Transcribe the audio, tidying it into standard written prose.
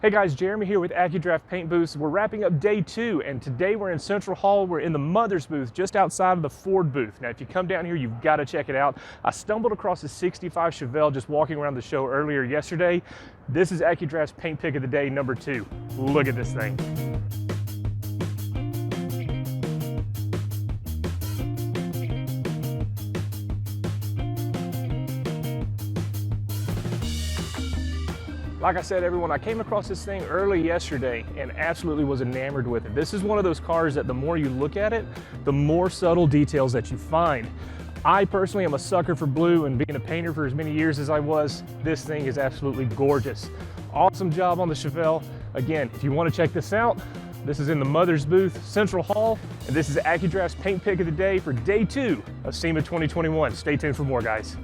Hey guys, Jeremy here with Accudraft Paint Booths. We're wrapping up day 2, and today we're in Central Hall. We're in the Mother's booth just outside of the Ford booth. Now, if you come down here, you've got to check it out. I stumbled across a 65 Chevelle just walking around the show earlier yesterday. This is Accudraft's paint pick of the day, number 2. Look at this thing. Like I said, everyone, I came across this thing early yesterday and absolutely was enamored with it. This is one of those cars that the more you look at it, the more subtle details that you find. I personally am a sucker for blue, and being a painter for as many years as I was, this thing is absolutely gorgeous. Awesome job on the Chevelle. Again, if you want to check this out, this is in the Mother's booth, Central Hall, and this is Accudraft's paint pick of the day for day 2 of SEMA 2021. Stay tuned for more, guys.